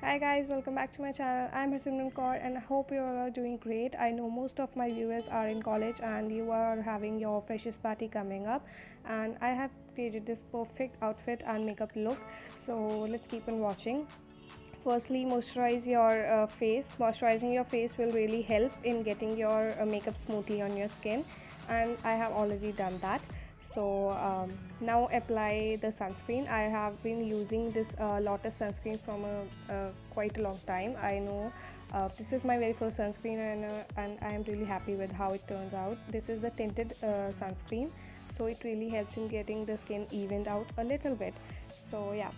Hi guys, welcome back to my channel. I'm Harsimran Kaur and I hope you all are doing great. I know most of my viewers are in college and you are having your freshers party coming up, and I have created this perfect outfit and makeup look. So let's keep on watching. Firstly, moisturize your face. Moisturizing your face will really help in getting your makeup smoothly on your skin, and I have already done that. So now apply the sunscreen. I have been using this Lotus sunscreen from quite a long time. I know this is my very first sunscreen, and I am really happy with how it turns out. This is the tinted sunscreen, so it really helps in getting the skin evened out a little bit. So yeah,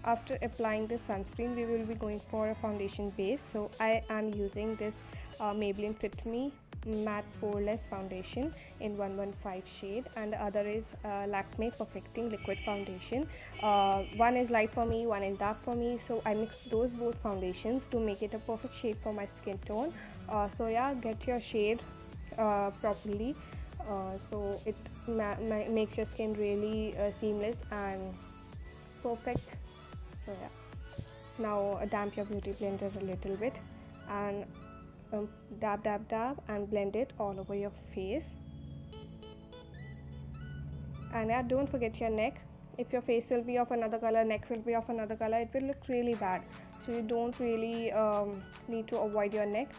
after applying this sunscreen we will be going for a foundation base. So I am using this Maybelline Fit Me matte poreless foundation in 115 shade, and the other is Lakme perfecting liquid foundation. One is light for me, one is dark for me, so I mixed those both foundations to make it a perfect shade for my skin tone. So yeah, get your shade properly, so it makes your skin really seamless and perfect. So yeah, now damp your beauty blender a little bit and dab and blend it all over your face. And yeah, don't forget your neck. If your face will be of another color, neck will be of another color, it will look really bad. So you don't really need to avoid your neck.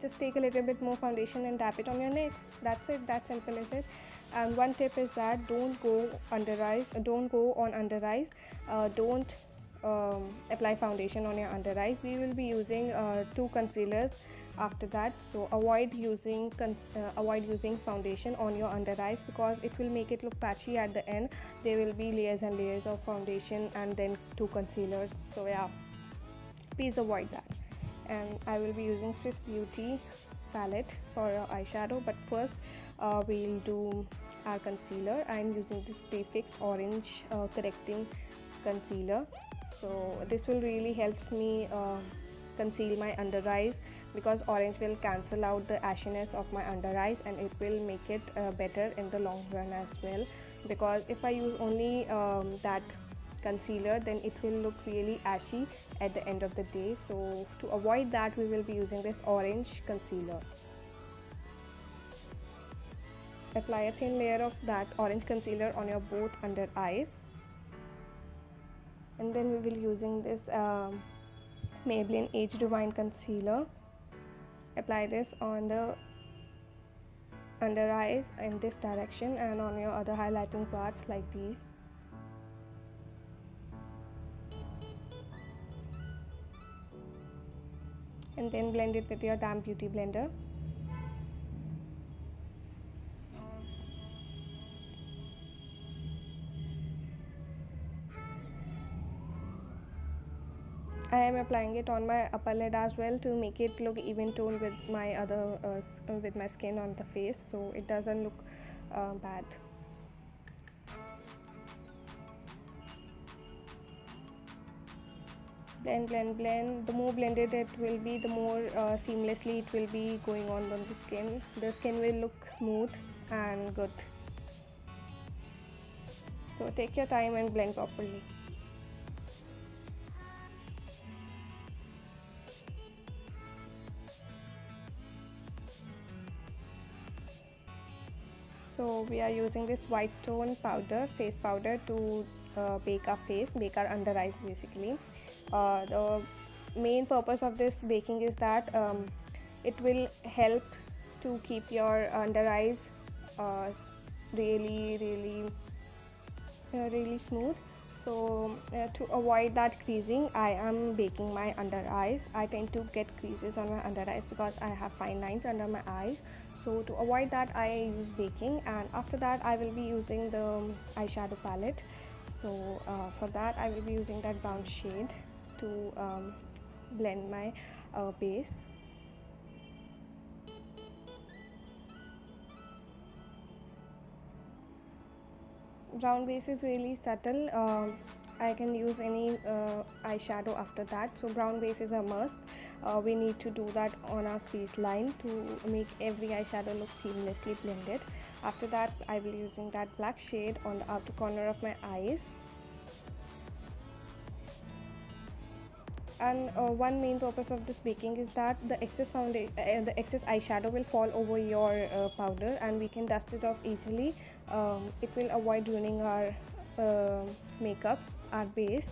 Just take a little bit more foundation and dab it on your neck. That's it, that simple is it. And one tip is that don't go under eyes, don't go on under eyes, don't apply foundation on your under eyes. We will be using two concealers after that, so avoid using foundation on your under eyes because it will make it look patchy at the end. There will be layers and layers of foundation and then two concealers. So yeah, please avoid that. And I will be using Swiss Beauty palette for eyeshadow, but first we'll do our concealer. I'm using this Prefix orange correcting concealer. So this will really helps me conceal my under eyes because orange will cancel out the ashiness of my under eyes, and it will make it better in the long run as well. Because if I use only that concealer, then it will look really ashy at the end of the day. So to avoid that, we will be using this orange concealer. Apply a thin layer of that orange concealer on your both under eyes, and then we will using this Maybelline Age Divine concealer. Apply this on the under eyes in this direction and on your other highlighting parts like these. And then blend it with your damp beauty blender. I am applying it on my upper lid as well to make it look even tone with my other with my skin on the face, so it doesn't look bad. Blend. The more blended it will be, the more seamlessly it will be going on the skin. The skin will look smooth and good. So take your time and blend properly. So we are using this white tone powder, face powder, to bake our under eyes basically. The main purpose of this baking is that it will help to keep your under eyes uh, really smooth. So to avoid that creasing, I am baking my under eyes. I tend to get creases on my under eyes because I have fine lines under my eyes. So to avoid that, I use baking, and after that I will be using the eyeshadow palette. So for that I will be using that brown shade to blend my base. Brown base is really subtle. I can use any eyeshadow after that, so brown base is a must. We need to do that on our crease line to make every eyeshadow look seamlessly blended. After that, I will be using that black shade on the outer corner of my eyes. And one main purpose of this baking is that the excess the excess eyeshadow will fall over your powder, and we can dust it off easily. It will avoid ruining our makeup, our base.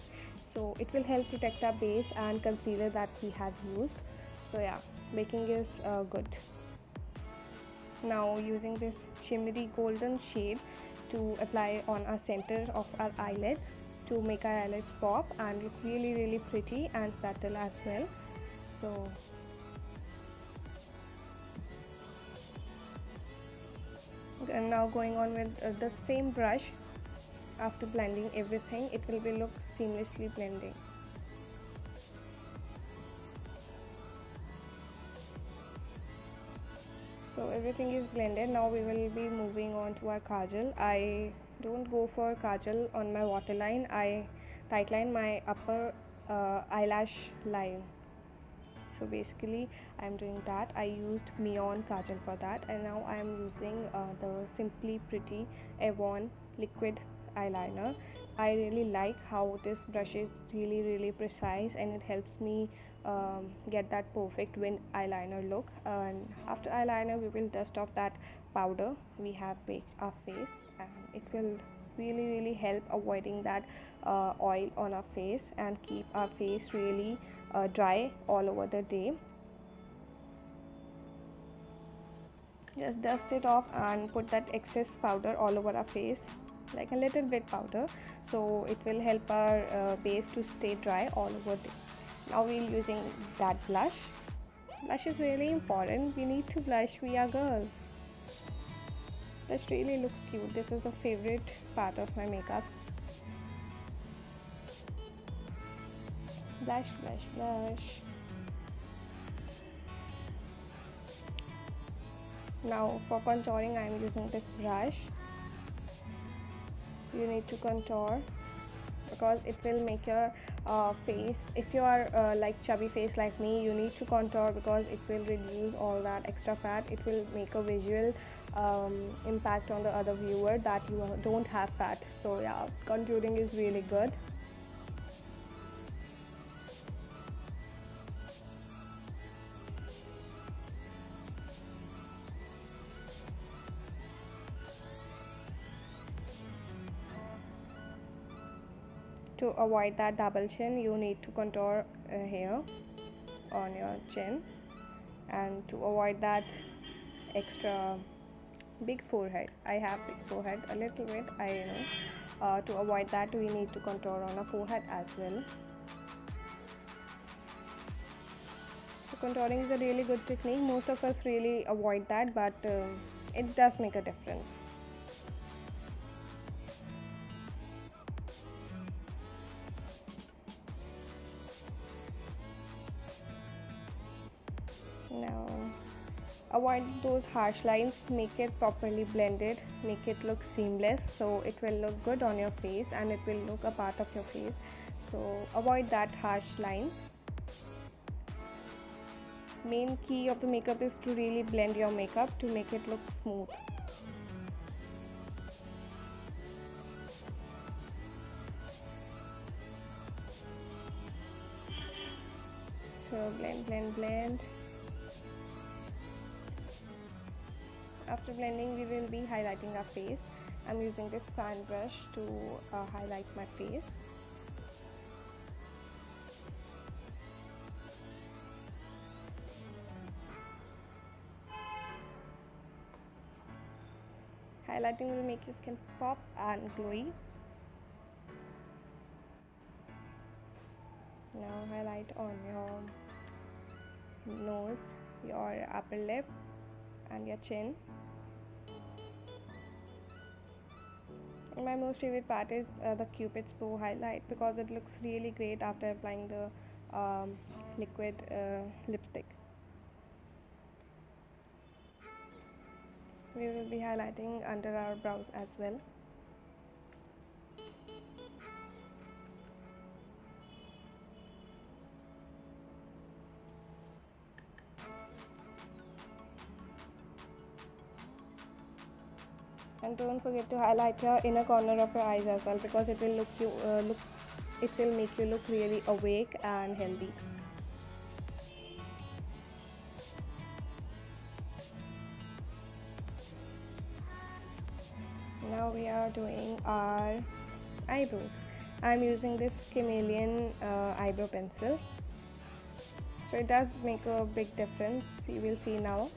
So it will help protect our base and concealer that we have used. So yeah, baking is good. Now using this shimmery golden shade to apply on our center of our eyelids to make our eyelids pop and look really pretty and subtle as well. So and now going on with the same brush. After blending everything, it will be look seamlessly blending. So everything is blended. Now we will be moving on to our kajal. I don't go for kajal on my waterline. I tightline my upper eyelash line. So basically I am doing that. I used Neon Kajal for that, and now I am using the Simply Pretty Avon liquid eyeliner. I really like how this brush is really precise, and it helps me get that perfect winged eyeliner look. And after eyeliner we will dust off that powder we have baked our face, and it will really help avoiding that oil on our face and keep our face really dry all over the day. Just dust it off and put that excess powder all over our face, like a little bit powder, so it will help our base to stay dry all over the day. Now we're using that blush. Blush is really important. We need to blush, we are girls. This really looks cute. This is the favorite part of my makeup. Blush. Now for contouring I am using this brush. You need to contour because it will make your face, if you are like chubby face like me, you need to contour because it will reduce all that extra fat. It will make a visual impact on the other viewer that you don't have fat. So yeah, contouring is really good. To avoid that double chin, you need to contour here on your chin, and to avoid that extra big forehead. I have big forehead a little bit, I know. To avoid that, we need to contour on our forehead as well. So contouring is a really good technique. Most of us really avoid that, but it does make a difference. Now avoid those harsh lines, make it properly blended, make it look seamless, so it will look good on your face and it will look a part of your face. So avoid that harsh line. Main key of the makeup is to really blend your makeup to make it look smooth. So blend. After blending, we will be highlighting our face. I'm using this fan brush to highlight my face. Highlighting will make your skin pop and glowy. Now highlight on your nose, your upper lip and your chin. And my most favorite part is the Cupid's bow highlight because it looks really great after applying the liquid lipstick. We will be highlighting under our brows as well. And don't forget to highlight your inner corner of your eyes as well because it will look it will make you look really awake and healthy. Now we are doing our eyebrows. I'm using this chameleon eyebrow pencil, so it does make a big difference. You will see now.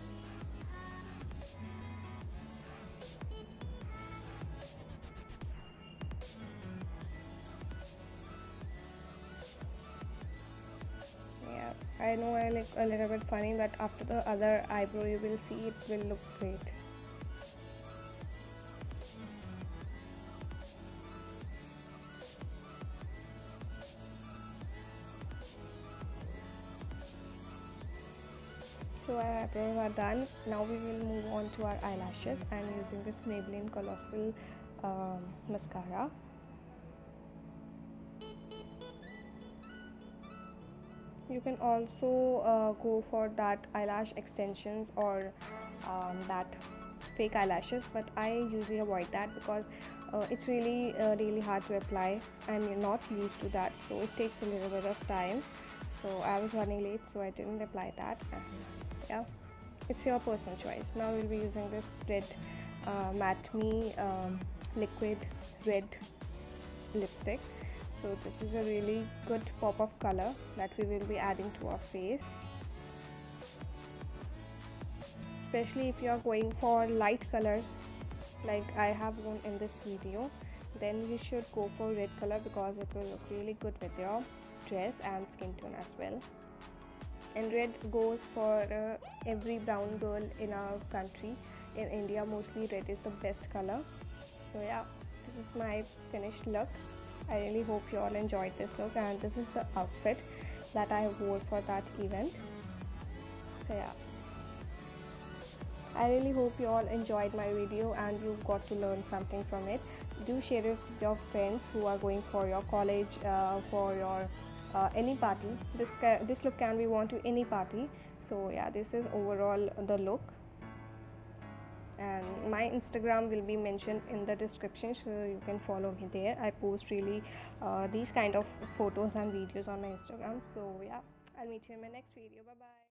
Yeah, I know I look a little bit funny, but after the other eyebrow you will see it will look great. So our eyebrows are done. Now we will move on to our eyelashes. I am using this Maybelline Colossal mascara. You can also go for that eyelash extensions or that fake eyelashes, but I usually avoid that because it's really hard to apply and you're not used to that, so it takes a little bit of time. So I was running late, so I didn't apply that, and yeah, it's your personal choice. Now we'll be using this red matte me liquid red lipstick. So this is a really good pop of color that we will be adding to our face, especially if you are going for light colors like I have one in this video. Then you should go for red color because it will look really good with your dress and skin tone as well. And red goes for every brown girl in our country. In India, mostly red is the best color. So yeah, this is my finished look. I really hope you all enjoyed this look, and this is the outfit that I wore for that event. So yeah, I really hope you all enjoyed my video and you got to learn something from it. Do share it with your friends who are going for your college, for your any party. This look can be worn to any party. So yeah, this is overall the look, and my Instagram will be mentioned in the description, so you can follow me there. I post really these kind of photos and videos on my Instagram. So yeah, I'll meet you in my next video. Bye bye.